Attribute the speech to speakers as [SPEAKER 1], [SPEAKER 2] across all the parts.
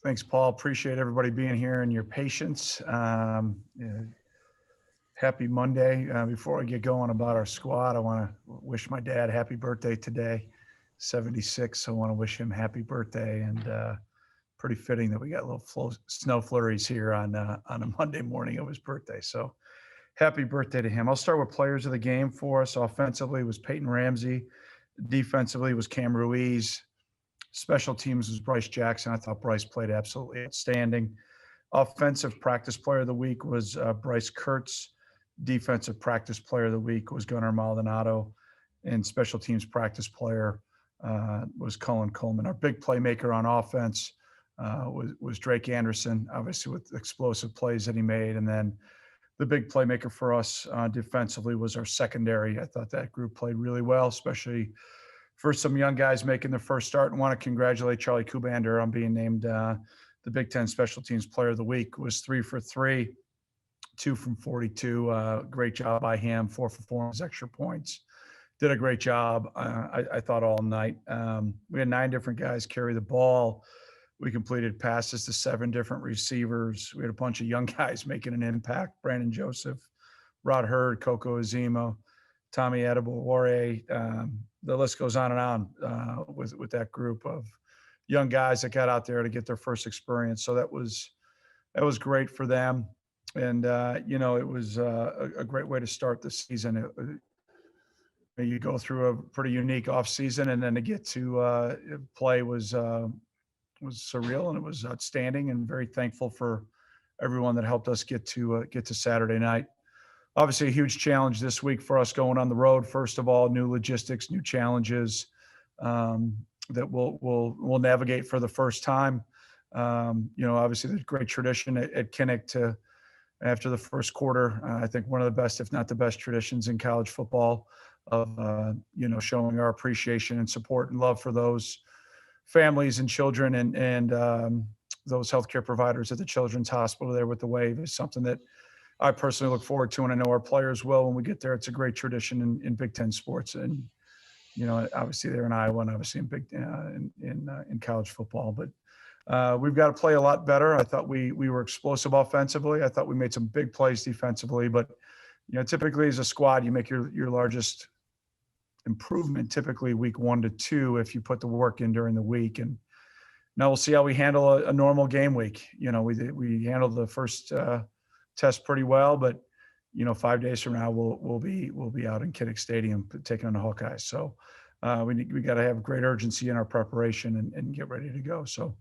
[SPEAKER 1] Thanks, Paul. Appreciate everybody being here and your patience. Happy Monday. Before I get going about our squad, I want to wish my dad happy birthday today, 76. So I want to wish him happy birthday, and pretty fitting that we got little snow flurries here on a Monday morning of his birthday. So happy birthday to him. I'll start with players of the game for us. Offensively was Peyton Ramsey. Defensively was Cam Ruiz. Special teams was Bryce Jackson. I thought Bryce played absolutely outstanding. Offensive practice player of the week was Bryce Kurtz. Defensive practice player of the week was Gunnar Maldonado. And special teams practice player was Cullen Coleman. Our big playmaker on offense was Drake Anderson, obviously with explosive plays that he made. And then the big playmaker for us defensively was our secondary. I thought that group played really well, especially for some young guys making their first start, and want to congratulate Charlie Kubander on being named the Big Ten Special Teams Player of the Week. Was 3 for 3, 2 from 42. Great job by him. 4 for 4 on his extra points. Did a great job, I thought, all night. We had 9 different guys carry the ball. We completed passes to 7 different receivers. We had a bunch of young guys making an impact. Brandon Joseph, Rod Hurd, Coco Azimo, Tommy Adebawore. The list goes on and on with that group of young guys that got out there to get their first experience. So that was great for them. And, it was a great way to start the season. You go through a pretty unique off season, and then to get to play was surreal, and it was outstanding, and very thankful for everyone that helped us get to Saturday night. Obviously a huge challenge this week for us going on the road. First of all, new logistics, new challenges that we'll navigate for the first time. Obviously there's great tradition at Kinnick to, after the first quarter, I think one of the best, if not the best, traditions in college football of, showing our appreciation and support and love for those families and children and those healthcare providers at the Children's Hospital there with the wave is something that I personally look forward to, and I know our players will when we get there. It's a great tradition in Big Ten sports, and obviously they're in Iowa, and obviously in college football. But we've got to play a lot better. I thought we were explosive offensively. I thought we made some big plays defensively, but typically as a squad, you make your largest improvement typically week 1 to 2 if you put the work in during the week. And now we'll see how we handle a normal game week. We handled the first test pretty well, but 5 days from now we'll be out in Kinnick Stadium taking on the Hawkeyes. So we got to have great urgency in our preparation and get ready to go. So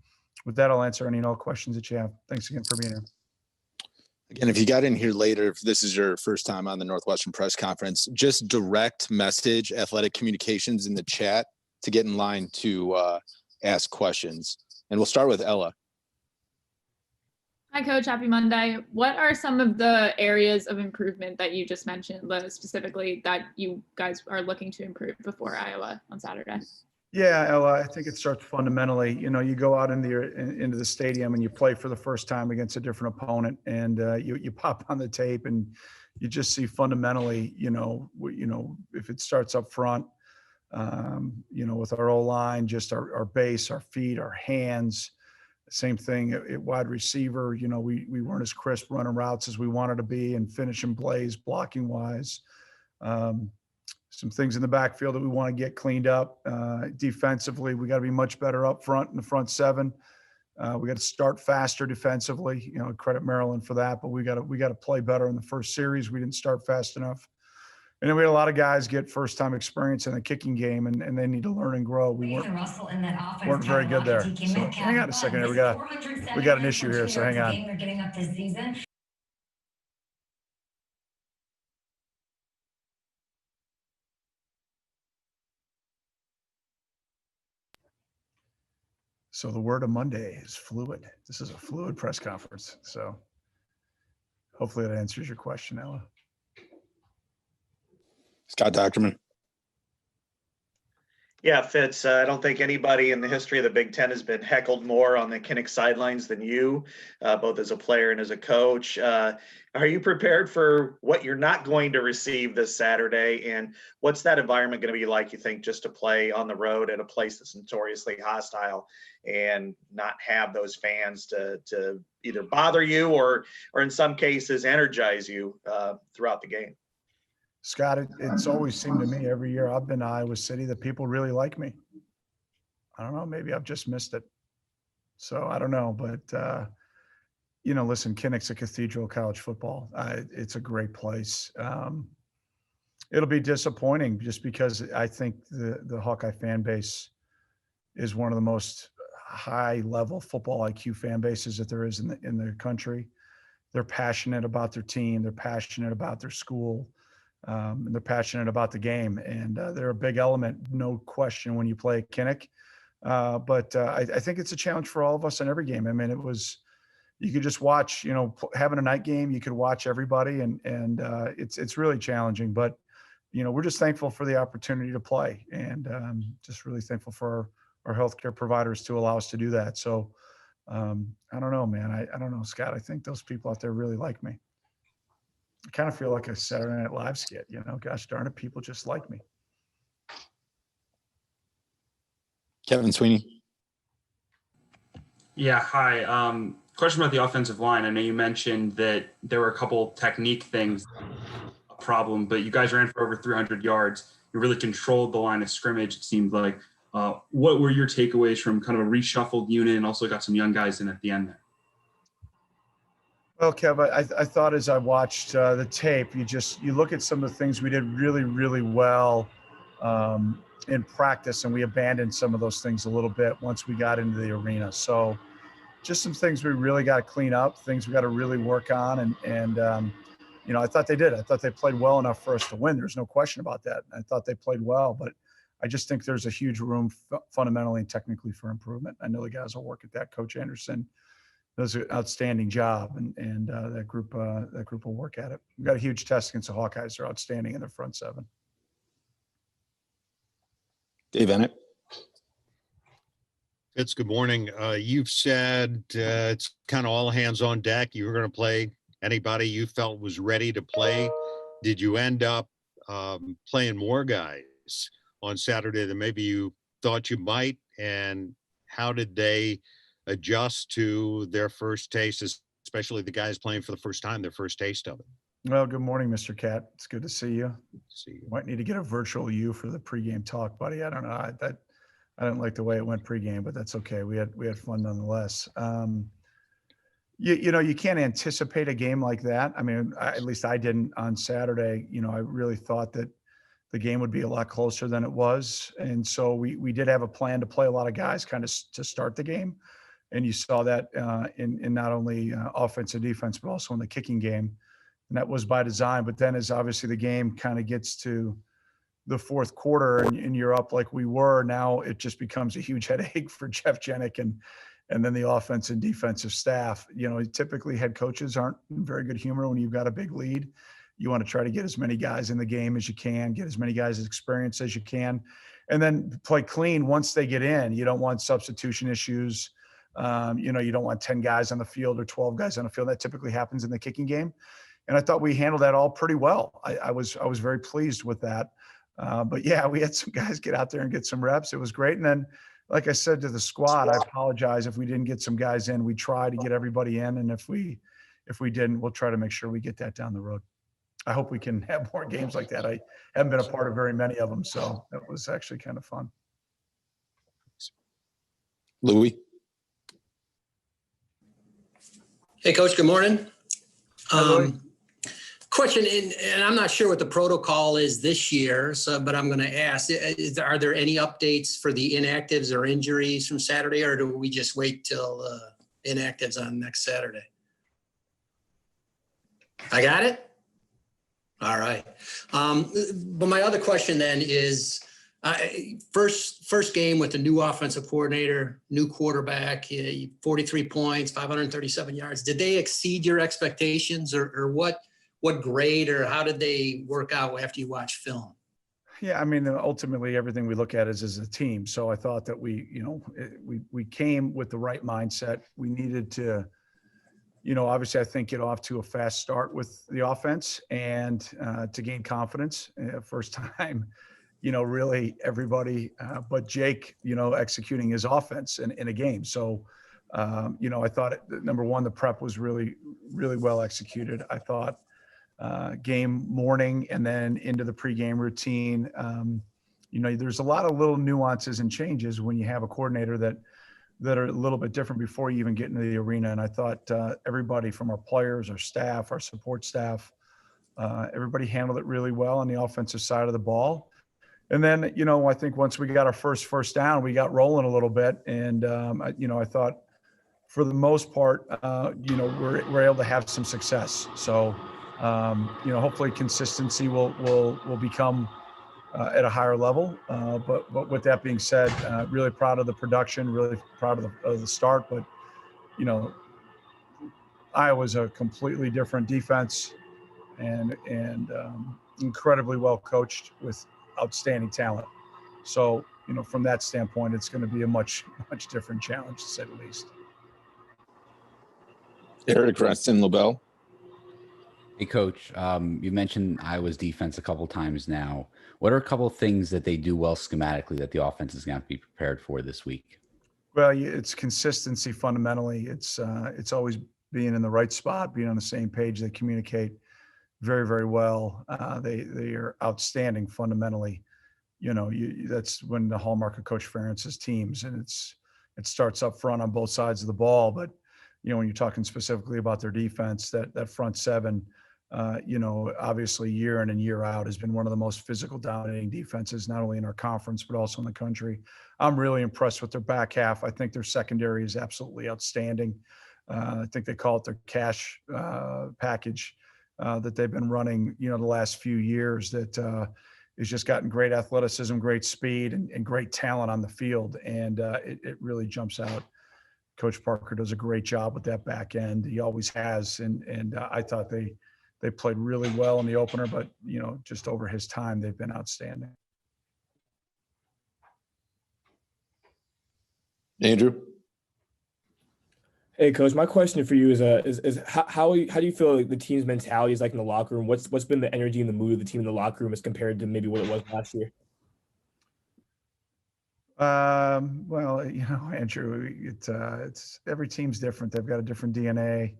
[SPEAKER 1] with that, I'll answer any and all questions that you have. Thanks again for being here.
[SPEAKER 2] Again, if you got in here later, if this is your first time on the Northwestern press conference, just direct message Athletic Communications in the chat to get in line to ask questions. And we'll start with Ella.
[SPEAKER 3] Hi, Coach. Happy Monday. What are some of the areas of improvement that you just mentioned, specifically that you guys are looking to improve before Iowa on Saturday?
[SPEAKER 1] Yeah, Ella, I think it starts fundamentally. You go out into the stadium and you play for the first time against a different opponent, and you pop on the tape and you just see fundamentally, if it starts up front, with our O-line, just our base, our feet, our hands. Same thing at wide receiver. We weren't as crisp running routes as we wanted to be and finishing plays blocking wise. Some things in the backfield that we want to get cleaned up. Defensively, we got to be much better up front in the front 7. We got to start faster defensively. Credit Maryland for that, but we got to play better in the first series. We didn't start fast enough. And then we had a lot of guys get first-time experience in the kicking game, and they need to learn and grow. We weren't very good there. So hang on a second here. We got an issue here, so hang on. So the word of Monday is fluid. This is a fluid press conference. So hopefully that answers your question, Ella.
[SPEAKER 2] Scott Docterman.
[SPEAKER 4] Yeah, Fitz, I don't think anybody in the history of the Big Ten has been heckled more on the Kinnick sidelines than you, both as a player and as a coach. Are you prepared for what you're not going to receive this Saturday? And what's that environment going to be like, you think, just to play on the road at a place that's notoriously hostile and not have those fans to either bother you or in some cases energize you throughout the game?
[SPEAKER 1] Scott, it's always seemed to me every year I've been to Iowa City that people really like me. I don't know, maybe I've just missed it. So I don't know, but listen, Kinnick's a cathedral of college football. It's a great place. It'll be disappointing just because I think the Hawkeye fan base is one of the most high level football IQ fan bases that there is in the country. They're passionate about their team. They're passionate about their school. And they're passionate about the game, and they're a big element, no question, when you play Kinnick. But I think it's a challenge for all of us in every game. I mean, you could just watch, having a night game, you could watch everybody, and it's really challenging. But we're just thankful for the opportunity to play, and just really thankful for our healthcare providers to allow us to do that. So I don't know, man. I don't know, Scott. I think those people out there really like me. I kind of feel like a Saturday Night Live skit, gosh darn it, people just like me.
[SPEAKER 2] Kevin Sweeney.
[SPEAKER 5] Yeah, hi. Question about the offensive line. I know you mentioned that there were a couple technique things, a problem, but you guys ran for over 300 yards. You really controlled the line of scrimmage, it seemed like. What were your takeaways from kind of a reshuffled unit, and also got some young guys in at the end there?
[SPEAKER 1] Well, Kev, I thought as I watched the tape, you look at some of the things we did really, really well in practice, and we abandoned some of those things a little bit once we got into the arena. So just some things we really got to clean up, things we got to really work on. And I thought they did. I thought they played well enough for us to win. There's no question about that. I thought they played well, but I just think there's a huge room fundamentally and technically for improvement. I know the guys will work at that. Coach Anderson does an outstanding job, and that group will work at it. We've got a huge test against the Hawkeyes. They're outstanding in their front seven.
[SPEAKER 2] Dave Bennett.
[SPEAKER 6] Fitz, good morning. You've said it's kind of all hands on deck. You were going to play anybody you felt was ready to play. Did you end up playing more guys on Saturday than maybe you thought you might? And how did they adjust to their first taste, especially the guys playing for the first time, their first taste of it?
[SPEAKER 1] Well, good morning, Mr. Cat. It's good to see you.
[SPEAKER 6] See you.
[SPEAKER 1] Might need to get a virtual you for the pregame talk, buddy. I don't know. I didn't like the way it went pregame, but that's okay. We had fun nonetheless. You can't anticipate a game like that. I mean, at least I didn't on Saturday. I really thought that the game would be a lot closer than it was, and so we did have a plan to play a lot of guys kind of to start the game. And you saw that in not only offense and defense, but also in the kicking game. And that was by design. But then as obviously the game kind of gets to the fourth quarter and you're up like we were, now it just becomes a huge headache for Jeff Jenick and then the offense and defensive staff. Typically head coaches aren't in very good humor when you've got a big lead. You want to try to get as many guys in the game as you can, get as many guys experience as you can, and then play clean once they get in. You don't want substitution issues. You don't want 10 guys on the field or 12 guys on the field. That typically happens in the kicking game. And I thought we handled that all pretty well. I was very pleased with that. But yeah, we had some guys get out there and get some reps. It was great. And then, like I said to the squad, I apologize if we didn't get some guys in. We try to get everybody in. And if we didn't, we'll try to make sure we get that down the road. I hope we can have more games like that. I haven't been a part of very many of them. So that was actually kind of fun.
[SPEAKER 2] Louis.
[SPEAKER 7] Hey, Coach, good morning.
[SPEAKER 1] Louis.
[SPEAKER 7] Question, and I'm not sure what the protocol is this year, but I'm going to ask, are there any updates for the inactives or injuries from Saturday, or do we just wait till inactives on next Saturday? I got it? All right. But my other question then is, first game with the new offensive coordinator, new quarterback, 43 points, 537 yards. Did they exceed your expectations, or what grade, or how did they work out after you watch film?
[SPEAKER 1] Yeah, I mean, ultimately, everything we look at is as a team. So I thought that we came with the right mindset. We needed to, obviously, I think get off to a fast start with the offense and to gain confidence. First time, really everybody but Jake, executing his offense in a game. So, I thought number one, the prep was really, really well executed. I thought game morning and then into the pregame routine. There's a lot of little nuances and changes when you have a coordinator that are a little bit different before you even get into the arena. And I thought everybody from our players, our staff, our support staff, everybody handled it really well on the offensive side of the ball. And then, I think once we got our first down, we got rolling a little bit. And, I thought for the most part, we're able to have some success. So, hopefully consistency will become at a higher level. But with that being said, really proud of the production, really proud of the start. But, Iowa's a completely different defense and incredibly well coached with outstanding talent. So, from that standpoint, it's going to be a much different challenge, to say the least.
[SPEAKER 2] Eric Reston LaBelle.
[SPEAKER 8] Hey, Coach, you mentioned Iowa's defense a couple times now. What are a couple of things that they do well schematically that the offense is going to have to be prepared for this week?
[SPEAKER 1] Well, it's consistency fundamentally. It's always being in the right spot, being on the same page. They communicate very, very well. They are outstanding fundamentally. That's when the hallmark of Coach Ferentz's teams, and it starts up front on both sides of the ball. But when you're talking specifically about their defense, that front seven, obviously year in and year out has been one of the most physical dominating defenses, not only in our conference, but also in the country. I'm really impressed with their back half. I think their secondary is absolutely outstanding. I think they call it their cash package that they've been running, the last few years that has just gotten great athleticism, great speed, and great talent on the field. And it really jumps out. Coach Parker does a great job with that back end. He always has. And I thought they played really well in the opener, but, just over his time, they've been outstanding.
[SPEAKER 2] Andrew.
[SPEAKER 9] Hey, Coach, my question for you is how do you feel like the team's mentality is like in the locker room? What's been the energy and the mood of the team in the locker room as compared to maybe what it was last year?
[SPEAKER 1] Well, Andrew, it's every team's different. They've got a different DNA.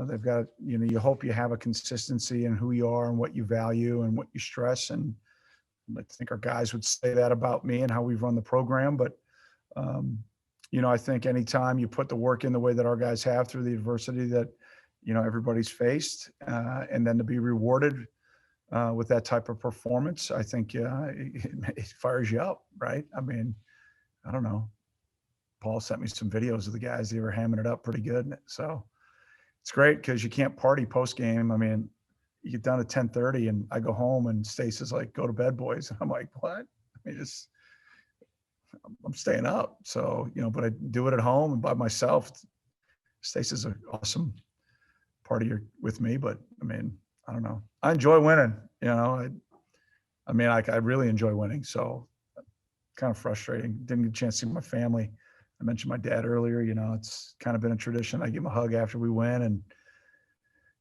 [SPEAKER 1] They've got, you hope you have a consistency in who you are and what you value and what you stress. And I think our guys would say that about me and how we've run the program. But, I think anytime you put the work in the way that our guys have through the adversity that, everybody's faced, and then to be rewarded with that type of performance, I think it fires you up, right? I mean, I don't know. Paul sent me some videos of the guys. They were hamming it up pretty good. So it's great because you can't party post game. I mean, you get down to 10:30 and I go home and Stace like, "Go to bed, boys." And I'm like, "What?" I mean, I'm staying up. So, but I do it at home and by myself. Stace is an awesome partier with me, but I mean, I don't know. I enjoy winning, I really enjoy winning. So kind of frustrating. Didn't get a chance to see my family. I mentioned my dad earlier, it's kind of been a tradition. I give him a hug after we win and,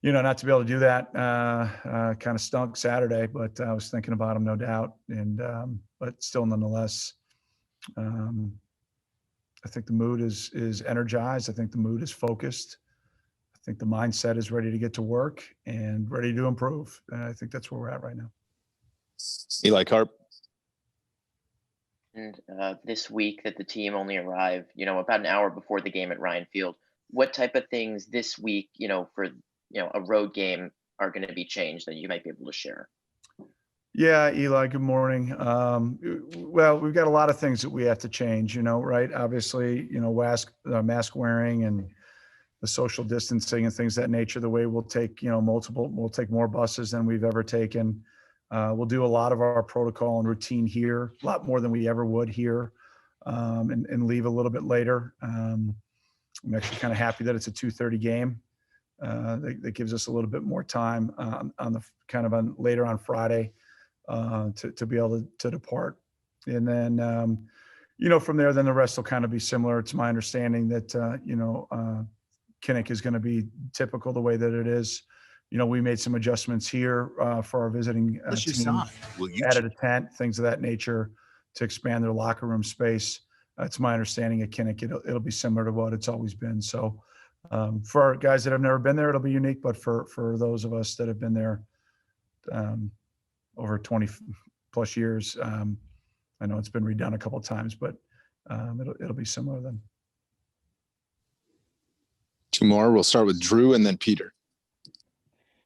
[SPEAKER 1] not to be able to do that kind of stunk Saturday, but I was thinking about him, no doubt. And, but still nonetheless, I think the mood is energized. I think the mood is focused. I think the mindset is ready to get to work and ready to improve. And I think that's where we're at right now.
[SPEAKER 2] Eli Carp.
[SPEAKER 10] And this week that the team only arrived, about an hour before the game at Ryan Field, what type of things this week, for, a road game are going to be changed that you might be able to share?
[SPEAKER 1] Yeah, Eli, good morning. Well, we've got a lot of things that we have to change, right? Obviously, mask wearing and the social distancing and things of that nature, the way we'll take, we'll take more buses than we've ever taken. We'll do a lot of our protocol and routine here, a lot more than we ever would here, and leave a little bit later. I'm actually kind of happy that it's a 2:30 game. That gives us a little bit more time on later on Friday. to be able to depart. And then, from there, then the rest will kind of be similar. It's my understanding that, Kinnick is going to be typical the way that it is. We made some adjustments here for our visiting team, added a tent, things of that nature to expand their locker room space. It's my understanding at Kinnick, it'll be similar to what it's always been. So for our guys that have never been there, it'll be unique. But for those of us that have been there over 20 plus years, I know it's been redone a couple of times, but it'll be similar then.
[SPEAKER 2] Two more. We'll start with Drew and then Peter.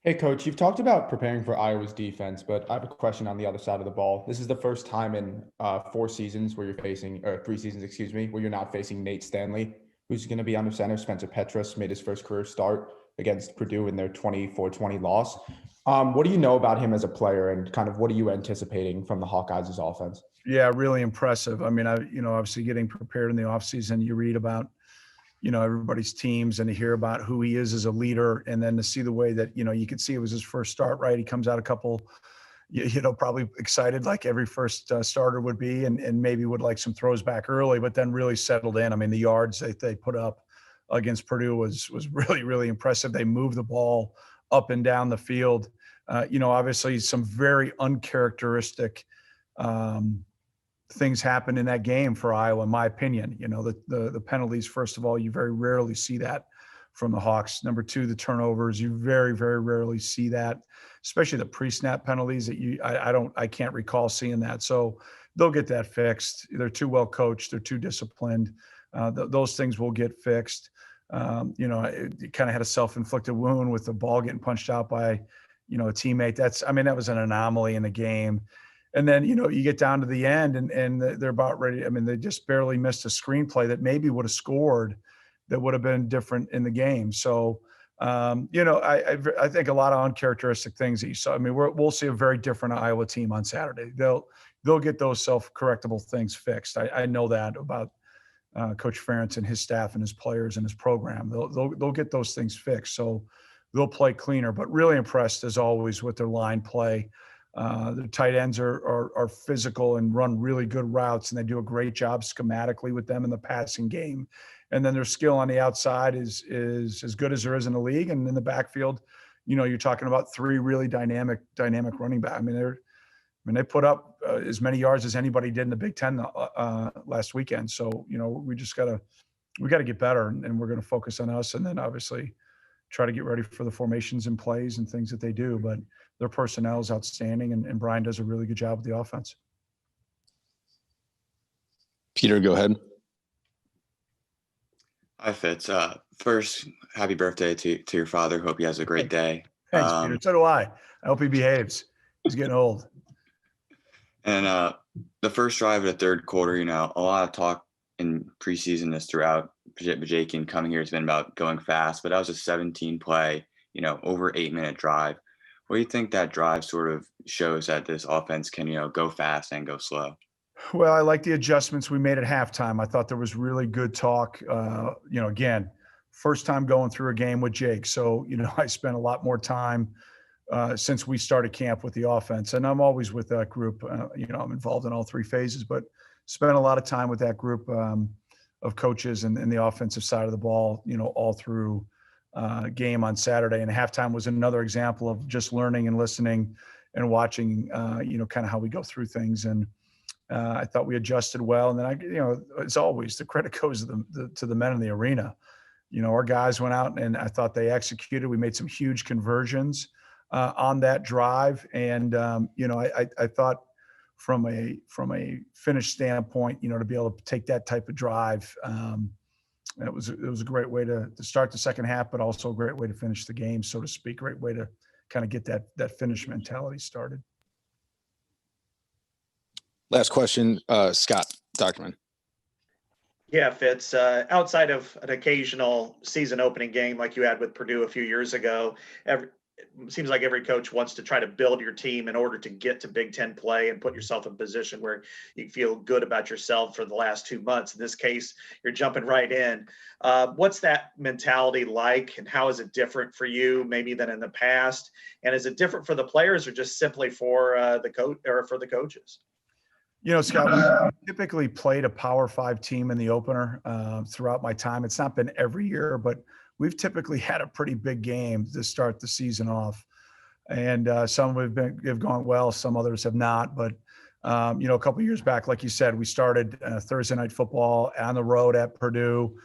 [SPEAKER 11] Hey, Coach, you've talked about preparing for Iowa's defense, but I have a question on the other side of the ball. This is the first time in 4 seasons where you're facing, or 3 seasons, excuse me, where you're not facing Nate Stanley, who's going to be under center. Spencer Petras made his first career start against Purdue in their 24-20 loss. What do you know about him as a player, and kind of what are you anticipating from the Hawkeyes' offense?
[SPEAKER 1] Yeah, really impressive. I mean, obviously getting prepared in the offseason, you read about, everybody's teams and to hear about who he is as a leader, and then to see the way that, you could see it was his first start, right? He comes out a couple, probably excited like every first starter would be, and maybe would like some throws back early, but then really settled in. I mean, the yards that they put up against Purdue was really, really impressive. They moved the ball up and down the field. Obviously some very uncharacteristic things happened in that game for Iowa, in my opinion. The penalties, first of all, you very rarely see that from the Hawks. Number 2, the turnovers, you very, very rarely see that, especially the pre-snap penalties that I can't recall seeing that. So they'll get that fixed. They're too well coached. They're too disciplined. Those things will get fixed. It kind of had a self-inflicted wound with the ball getting punched out by, a teammate. That was an anomaly in the game. And then, you get down to the end and they're about ready. I mean, they just barely missed a screenplay that maybe would have scored, that would have been different in the game. So, I think a lot of uncharacteristic things that you saw. I mean, we'll see a very different Iowa team on Saturday. They'll get those self-correctable things fixed. I know that about Coach Ferentz and his staff and his players and his program. They'll get those things fixed. So they'll play cleaner, but really impressed as always with their line play. The tight ends are physical and run really good routes, and they do a great job schematically with them in the passing game. And then their skill on the outside is as good as there is in the league. And in the backfield, you're talking about 3 really dynamic running back. They put up as many yards as anybody did in the Big Ten last weekend. So, we got to get better, and we're going to focus on us. And then obviously try to get ready for the formations and plays and things that they do. But their personnel is outstanding, and Brian does a really good job with the offense.
[SPEAKER 2] Peter, go ahead.
[SPEAKER 12] Hi, Fitz. First, happy birthday to your father. Hope he has a great day.
[SPEAKER 1] Thanks, Peter. So do I. I hope he behaves. He's getting old.
[SPEAKER 12] And the first drive of the third quarter, a lot of talk in preseason is throughout Bajakian coming here has been about going fast, but that was a 17-play, over 8-minute drive. What do you think that drive sort of shows that this offense can, go fast and go slow?
[SPEAKER 1] Well, I like the adjustments we made at halftime. I thought there was really good talk. Again, first time going through a game with Jake. So, I spent a lot more time since we started camp with the offense. And I'm always with that group. I'm involved in all 3 phases, but spent a lot of time with that group of coaches and the offensive side of the ball, all through game on Saturday. And halftime was another example of just learning and listening and watching, kind of how we go through things. And I thought we adjusted well. And then as always, the credit goes to the men in the arena. Our guys went out and I thought they executed. We made some huge conversions on that drive. And, I thought from a finish standpoint, to be able to take that type of drive, it was a great way to start the second half, but also a great way to finish the game, so to speak. Great way to kind of get that finish mentality started.
[SPEAKER 2] Last question, Scott Dochterman.
[SPEAKER 4] Yeah, Fitz, outside of an occasional season opening game like you had with Purdue a few years ago, it seems like every coach wants to try to build your team in order to get to Big Ten play and put yourself in a position where you feel good about yourself for the last 2 months. In this case, you're jumping right in. What's that mentality like, and how is it different for you maybe than in the past? And is it different for the players or just simply for the coach or for the coaches?
[SPEAKER 1] You know, Scott, we typically played a Power 5 team in the opener throughout my time. It's not been every year, but we've typically had a pretty big game to start the season off. And some have gone well, some others have not. But, you know, a couple of years back, like you said, we started Thursday night football on the road at Purdue.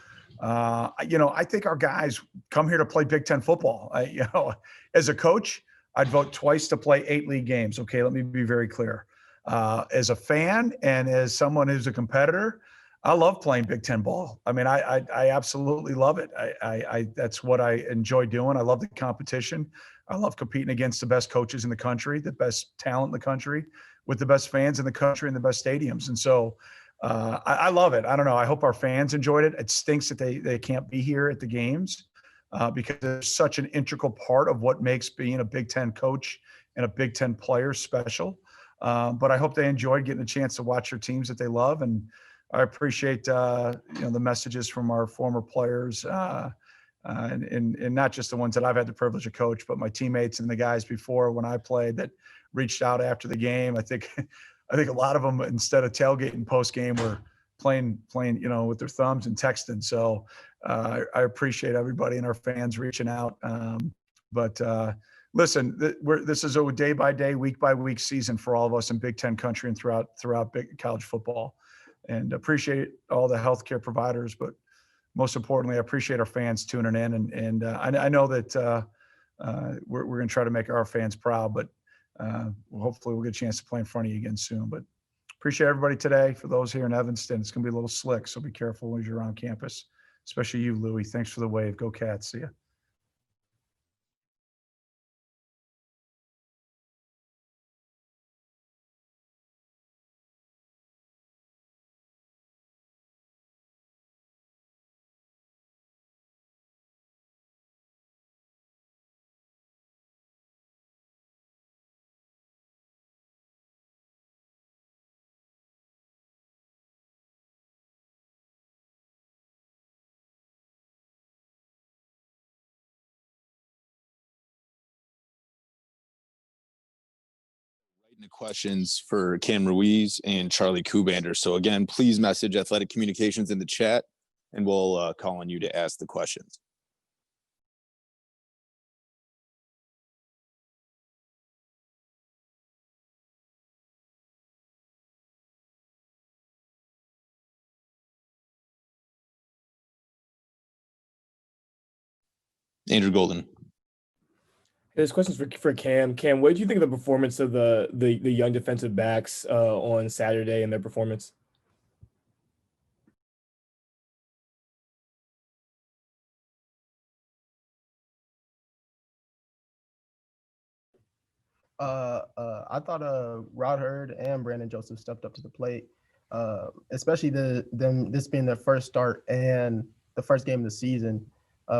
[SPEAKER 1] You know, I think our guys come here to play Big Ten football. You know, as a coach, I'd vote twice to play 8 league games. Okay, let me be very clear. As a fan and as someone who's a competitor, I love playing Big Ten ball. I mean, I absolutely love it. That's what I enjoy doing. I love the competition. I love competing against the best coaches in the country, the best talent in the country, with the best fans in the country and the best stadiums. And so I love it. I don't know. I hope our fans enjoyed it. It stinks that they can't be here at the games because it's such an integral part of what makes being a Big Ten coach and a Big Ten player special. But I hope they enjoyed getting a chance to watch their teams that they love. And I appreciate, you know, the messages from our former players and not just the ones that I've had the privilege of coach, but my teammates and the guys before when I played that reached out after the game. I think a lot of them, instead of tailgating post game, were playing, you know, with their thumbs and texting. So I appreciate everybody and our fans reaching out. Listen, this is a day by day, week by week season for all of us in Big Ten country and throughout big college football. And appreciate all the healthcare providers, but most importantly, I appreciate our fans tuning in. And I know that we're going to try to make our fans proud, but hopefully we'll get a chance to play in front of you again soon. But appreciate everybody today. For those here in Evanston, it's going to be a little slick, so be careful as you're on campus, especially you, Louie. Thanks for the wave. Go Cats. See ya.
[SPEAKER 2] The questions for Cam Ruiz and Charlie Kubander. So again, please message Athletic Communications in the chat and we'll call on you to ask the questions. Andrew Golden.
[SPEAKER 9] This question's for Cam. Cam, what did you think of the performance of the young defensive backs on Saturday and their performance?
[SPEAKER 13] I thought Rod Hurd and Brandon Joseph stepped up to the plate, especially this being their first start and the first game of the season.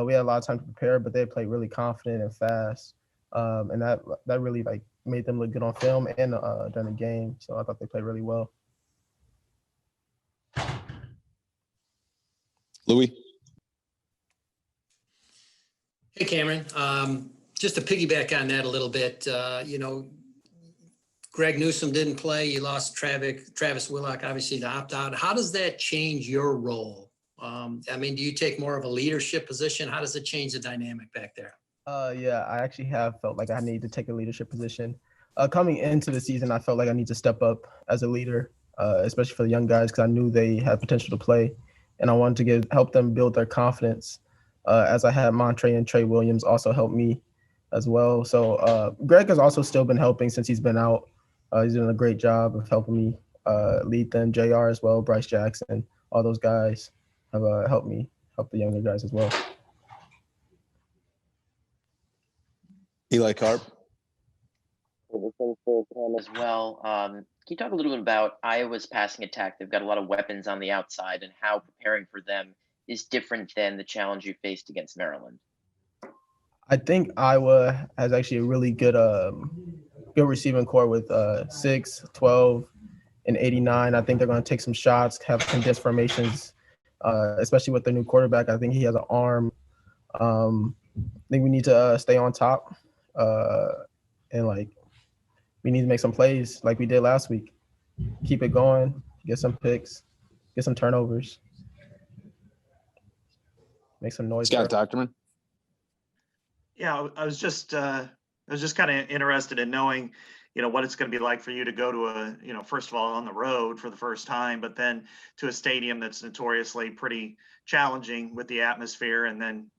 [SPEAKER 13] We had a lot of time to prepare, but they played really confident and fast, and that really like made them look good on film and during the game. So I thought they played really well.
[SPEAKER 2] Louis.
[SPEAKER 7] Hey, Cameron. Just to piggyback on that a little bit, you know, Greg Newsome didn't play. You lost Travis Willock, obviously, to opt out. How does that change your role? I mean, do you take more of a leadership position? How does it change the dynamic back there?
[SPEAKER 13] Yeah, I actually have felt like I need to take a leadership position. Coming into the season, I felt like I need to step up as a leader, especially for the young guys, because I knew they had potential to play, and I wanted to help them build their confidence. As I had Montre and Trey Williams also help me as well. So Greg has also still been helping since he's been out. He's doing a great job of helping me lead them. JR as well, Bryce Jackson, all those guys have helped me help the younger guys as well.
[SPEAKER 2] Eli Carp.
[SPEAKER 10] As well. Can you talk a little bit about Iowa's passing attack? They've got a lot of weapons on the outside, and how preparing for them is different than the challenge you faced against Maryland.
[SPEAKER 13] I think Iowa has actually a really good receiving core with 6, 12, and 89. I think they're going to take some shots, have condensed formations, especially with the new quarterback. I think he has an arm. I think we need to stay on top, and like we need to make some plays like we did last week. Keep it going, get some picks, get some turnovers, make some noise.
[SPEAKER 2] Scott Docterman.
[SPEAKER 4] Yeah, I was just kind of interested in knowing, what it's going to be like for you to go to first of all on the road for the first time, but then to a stadium that's notoriously pretty challenging with the atmosphere, and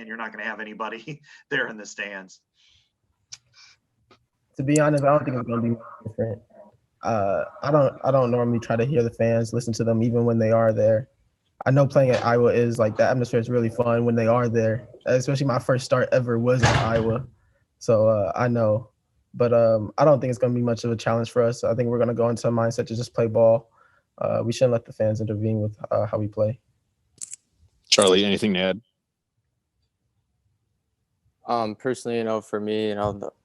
[SPEAKER 4] you're not going to have anybody there in the stands.
[SPEAKER 13] To be honest, I don't think it's going to be different. I don't normally try to hear the fans, listen to them even when they are there. I know playing at Iowa is like the atmosphere is really fun when they are there. Especially my first start ever was in Iowa, so I know. But I don't think it's going to be much of a challenge for us. I think we're going to go into a mindset to just play ball. We shouldn't let the fans intervene with how we play.
[SPEAKER 2] Charlie, anything to add?
[SPEAKER 14] Personally, for me,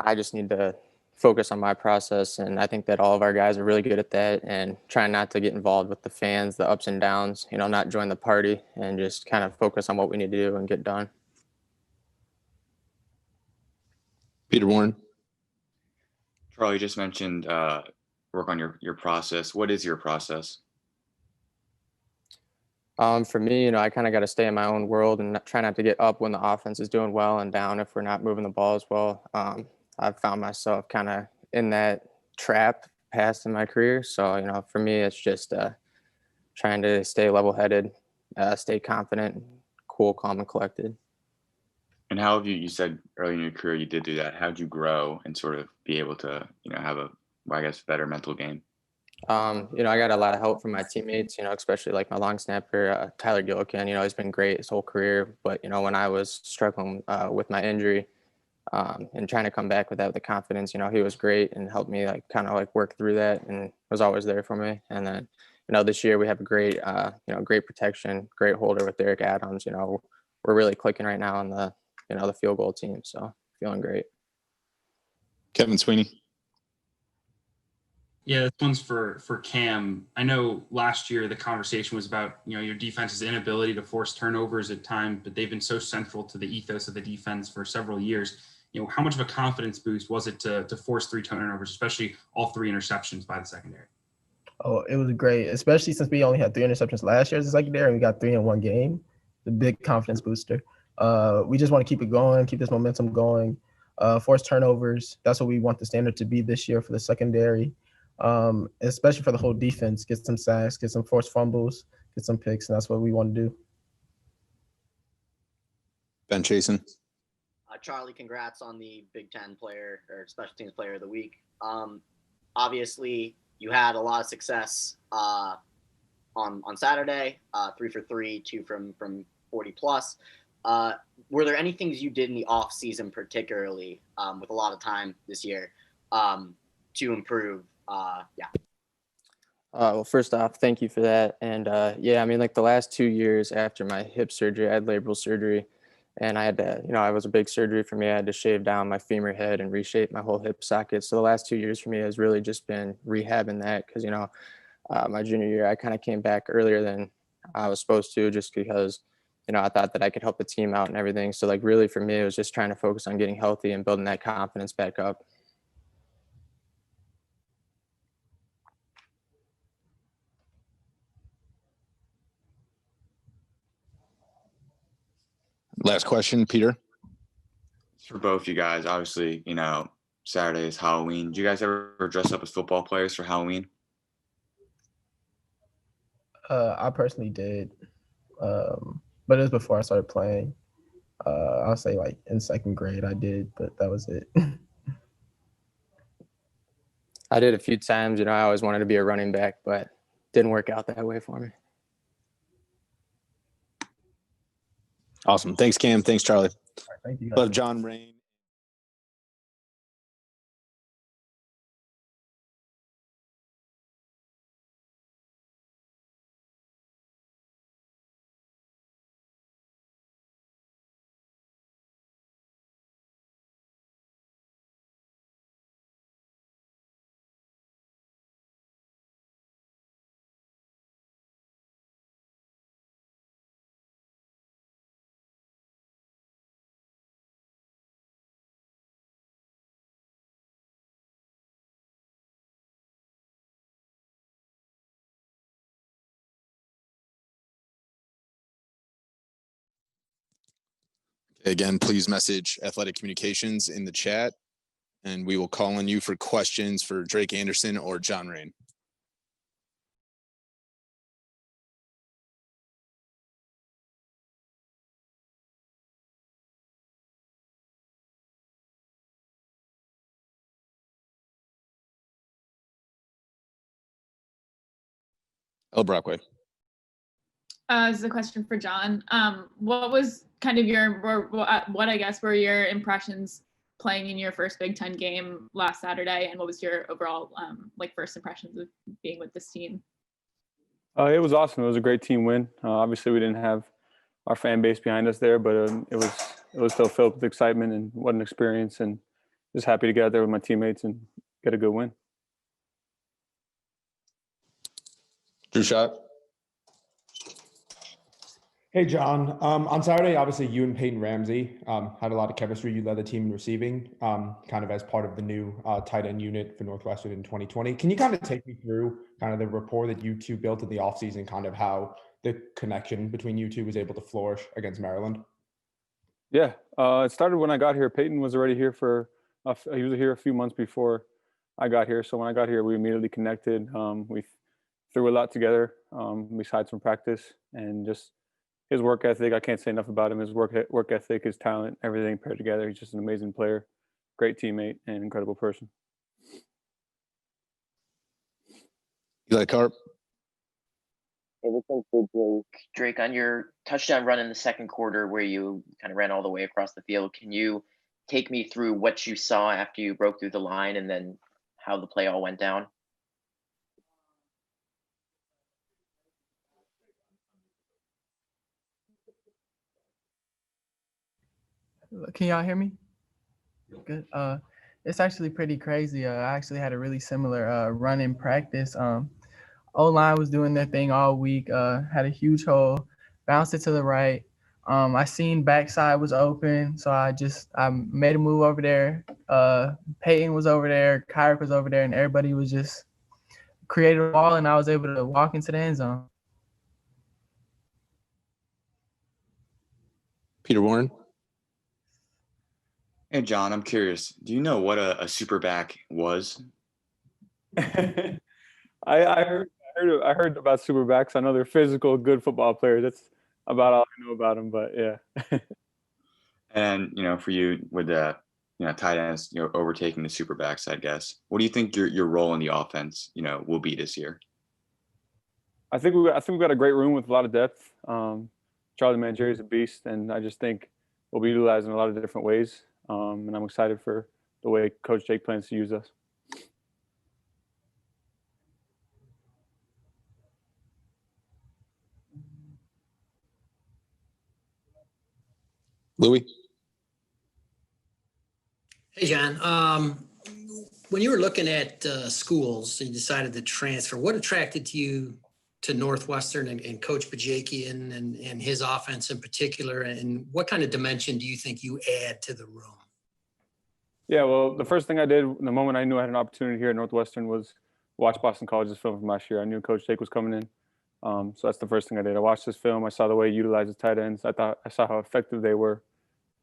[SPEAKER 14] I just need to focus on my process, and I think that all of our guys are really good at that, and trying not to get involved with the fans, the ups and downs, not join the party, and just kind of focus on what we need to do and get done.
[SPEAKER 2] Peter Warren.
[SPEAKER 12] Charlie just mentioned work on your process. What is your process?
[SPEAKER 14] For me, I kind of got to stay in my own world and try not to get up when the offense is doing well and down if we're not moving the ball as well. I've found myself kind of in that trap past in my career. So, for me, it's just trying to stay level-headed, stay confident, cool, calm, and collected.
[SPEAKER 12] And how have you said early in your career you did do that. How did you grow and sort of be able to, have a, better mental game?
[SPEAKER 14] I got a lot of help from my teammates, especially like my long snapper, Tyler Gillikin. He's been great his whole career. But, when I was struggling with my injury and trying to come back with that with the confidence, he was great and helped me work through that and was always there for me. And then, this year we have a great, great protection, great holder with Derek Adams. We're really clicking right now on the field goal team. So feeling great.
[SPEAKER 2] Kevin Sweeney.
[SPEAKER 5] Yeah, this one's for Cam. I know last year the conversation was about, your defense's inability to force turnovers at times, but they've been so central to the ethos of the defense for several years. How much of a confidence boost was it to force 3 turnovers, especially all 3 interceptions by the secondary?
[SPEAKER 13] Oh, it was great, especially since we only had 3 interceptions last year as a secondary and we got 3 in one game. The big confidence booster. We just want to keep it going, keep this momentum going, force turnovers. That's what we want the standard to be this year for the secondary. Especially for the whole defense, get some sacks, get some forced fumbles, get some picks, and that's what we want to do.
[SPEAKER 2] Ben Chasen.
[SPEAKER 15] Charlie, congrats on the Big Ten player or special teams player of the week. Obviously, you had a lot of success on Saturday, 3 for 3, 2 from 40 plus. Were there any things you did in the off season, particularly with a lot of time this year, to improve?
[SPEAKER 14] Well, first off, thank you for that. And the last 2 years after my hip surgery, I had labral surgery, and I had to, it was a big surgery for me. I had to shave down my femur head and reshape my whole hip socket. So the last 2 years for me has really just been rehabbing that because, my junior year, I kind of came back earlier than I was supposed to just because, I thought that I could help the team out and everything. So really for me, it was just trying to focus on getting healthy and building that confidence back up.
[SPEAKER 2] Last question, Peter.
[SPEAKER 12] For both you guys, obviously, Saturday is Halloween. Do you guys ever dress up as football players for Halloween?
[SPEAKER 13] I personally did, but it was before I started playing. I'll say like in 2nd grade I did, but that was it.
[SPEAKER 14] I did a few times. I always wanted to be a running back, but didn't work out that way for me.
[SPEAKER 2] Awesome. Thanks, Cam. Thanks, Charlie.
[SPEAKER 13] Thank you.
[SPEAKER 2] Love John Rain. Again, please message Athletic Communications in the chat, and we will call on you for questions for Drake Anderson or John Rain. El Brockway.
[SPEAKER 3] This is a question for John. What was kind of what I guess were your impressions playing in your first Big Ten game last Saturday, and what was your overall first impressions of being with this team?
[SPEAKER 16] It was awesome. It was a great team win. Obviously, we didn't have our fan base behind us there, but it was still filled with excitement, and what an experience, and just happy to get out there with my teammates and get a good win.
[SPEAKER 2] Drew Schott.
[SPEAKER 11] Hey, John. On Saturday, obviously, you and Peyton Ramsey had a lot of chemistry. You led the team in receiving, kind of as part of the new tight end unit for Northwestern in 2020. Can you kind of take me through kind of the rapport that you two built in the offseason, kind of how the connection between you two was able to flourish against Maryland?
[SPEAKER 16] Yeah, it started when I got here. Peyton was already here he was here a few months before I got here. So when I got here, we immediately connected. We threw a lot together besides from practice, and just his work ethic. I can't say enough about him. His work ethic, his talent, everything paired together. He's just an amazing player, great teammate, and incredible person.
[SPEAKER 2] Eli Carp.
[SPEAKER 10] Everything for Drake. Drake, on your touchdown run in the second quarter where you kind of ran all the way across the field, can you take me through what you saw after you broke through the line and then how the play all went down?
[SPEAKER 13] Can y'all hear me? Good. It's actually pretty crazy. I actually had a really similar run in practice. O-line was doing their thing all week. Had a huge hole, bounced it to the right. I seen backside was open, so I made a move over there. Peyton was over there, Kyrick was over there, and everybody was just created a wall, and I was able to walk into the end zone.
[SPEAKER 2] Peter Warren.
[SPEAKER 12] Hey, John, I'm curious. Do you know what a super back was?
[SPEAKER 16] I heard about super backs. I know they're physical, good football players. That's about all I know about them. But yeah.
[SPEAKER 12] And for you with the tight ends, overtaking the super backs, I guess. What do you think your role in the offense, will be this year? I think
[SPEAKER 16] we've got a great room with a lot of depth. Charlie Mangieri is a beast, and I just think we'll be utilized in a lot of different ways. And I'm excited for the way Coach Jake plans to use us.
[SPEAKER 2] Louis.
[SPEAKER 7] Hey, John. When you were looking at schools and you decided to transfer, what attracted you to Northwestern and Coach Bajakian and his offense in particular? And what kind of dimension do you think you add to the room?
[SPEAKER 16] Yeah, well, the first thing I did the moment I knew I had an opportunity here at Northwestern was watch Boston College's film from last year. I knew Coach Jake was coming in. So that's the first thing I did. I watched this film. I saw the way he utilizes tight ends. I saw how effective they were.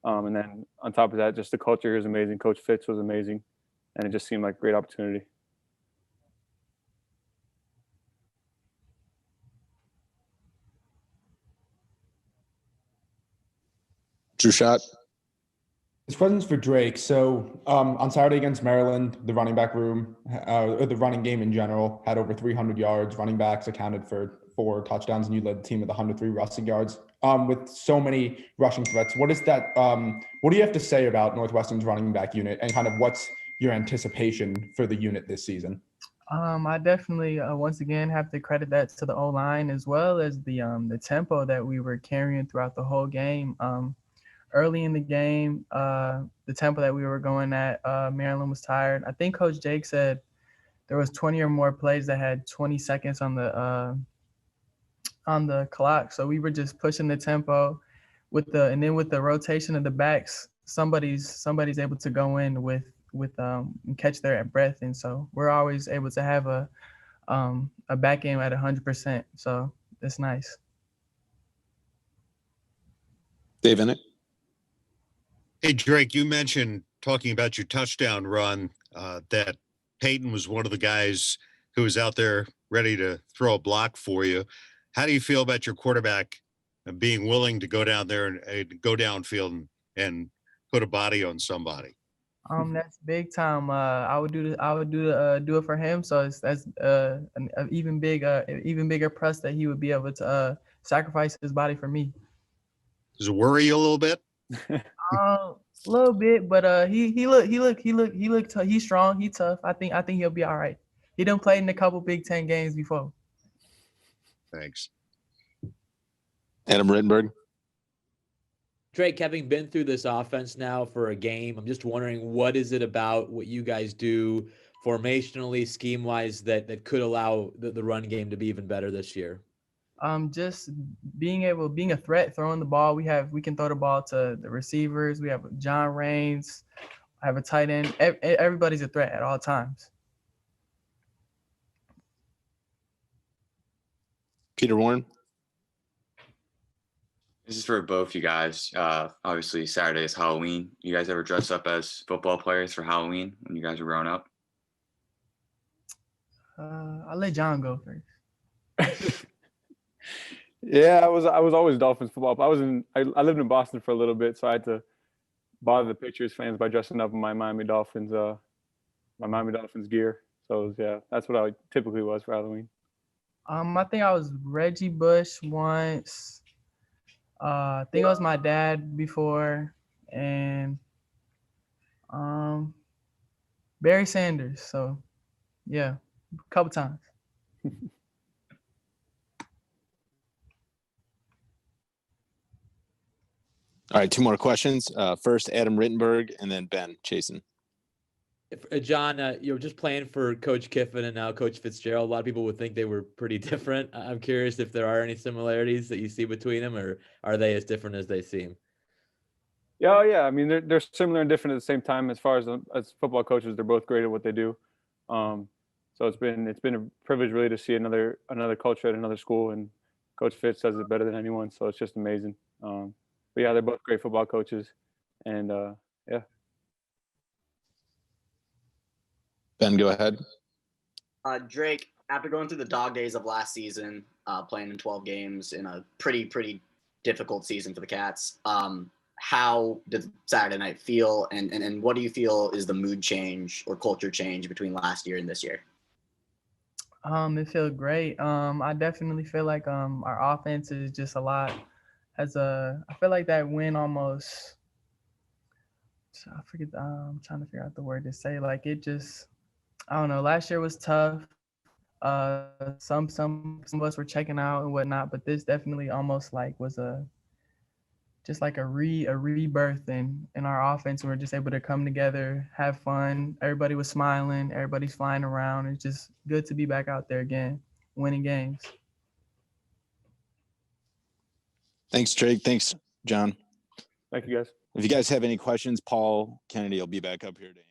[SPEAKER 16] And then on top of that, just the culture here is amazing. Coach Fitz was amazing. And it just seemed like a great opportunity.
[SPEAKER 2] Drew Schott.
[SPEAKER 11] This question's for Drake. So on Saturday against Maryland, the running back room, or the running game in general, had over 300 yards. Running backs accounted for 4 touchdowns, and you led the team with 103 rushing yards. With so many rushing threats, what is that? What do you have to say about Northwestern's running back unit, and kind of what's your anticipation for the unit this season?
[SPEAKER 13] I definitely once again have to credit that to the O-line, as well as the tempo that we were carrying throughout the whole game. Early in the game, the tempo that we were going at, Maryland was tired. I think Coach Jake said there was 20 or more plays that had 20 seconds on the clock. So we were just pushing the tempo and then with the rotation of the backs, somebody's able to go in with and catch their breath. And so we're always able to have a back game at 100%. So that's nice.
[SPEAKER 2] Dave Ennett.
[SPEAKER 6] Hey, Drake, you mentioned talking about your touchdown run, that Peyton was one of the guys who was out there ready to throw a block for you. How do you feel about your quarterback being willing to go down there and go downfield and put a body on somebody?
[SPEAKER 13] That's big time. I would do it for him. So that's an even bigger press that he would be able to sacrifice his body for me.
[SPEAKER 6] Does it worry you a little bit?
[SPEAKER 13] A little bit, but he's strong. He's tough. I think he'll be all right. He done played in a couple Big Ten games before.
[SPEAKER 6] Thanks.
[SPEAKER 2] Adam Rittenberg.
[SPEAKER 17] Drake, having been through this offense now for a game, I'm just wondering, what is it about what you guys do formationally, scheme-wise, that could allow the run game to be even better this year?
[SPEAKER 13] Just being a threat, throwing the ball. We can throw the ball to the receivers. We have John Raines. I have a tight end. Everybody's a threat at all times.
[SPEAKER 2] Peter Warren.
[SPEAKER 12] This is for both you guys. Obviously, Saturday is Halloween. You guys ever dress up as football players for Halloween when you guys were growing up?
[SPEAKER 13] I'll let John go first.
[SPEAKER 16] Yeah, I was always Dolphins football. I lived in Boston for a little bit, so I had to bother the Pictures fans by dressing up in my Miami Dolphins gear. So yeah, that's what I typically was for Halloween.
[SPEAKER 13] I think I was Reggie Bush once. I think it was my dad before, and Barry Sanders. So yeah, a couple times.
[SPEAKER 2] All right, two more questions. First, Adam Rittenberg, and then Ben Chasen.
[SPEAKER 17] John, you're just playing for Coach Kiffin and now Coach Fitzgerald. A lot of people would think they were pretty different. I'm curious if there are any similarities that you see between them, or are they as different as they seem?
[SPEAKER 16] Yeah. I mean, they're similar and different at the same time. As far as football coaches, they're both great at what they do. So it's been a privilege really to see another culture at another school, and Coach Fitz does it better than anyone. So it's just amazing. But yeah, they're both great football coaches, and yeah.
[SPEAKER 2] Ben, go ahead.
[SPEAKER 15] Drake, after going through the dog days of last season, playing in 12 games in a pretty difficult season for the Cats, how did Saturday night feel, and what do you feel is the mood change or culture change between last year and this year?
[SPEAKER 13] It feels great. I definitely feel like our offense is just a lot. I feel like that win almost. I forget. I'm trying to figure out the word to say. Like it just. I don't know. Last year was tough. Some of us were checking out and whatnot, but this definitely almost like was a rebirth in our offense. We were just able to come together, have fun. Everybody was smiling. Everybody's flying around. It's just good to be back out there again, winning games.
[SPEAKER 2] Thanks, Drake. Thanks, John.
[SPEAKER 16] Thank you, guys.
[SPEAKER 2] If you guys have any questions, Paul Kennedy will be back up here to answer.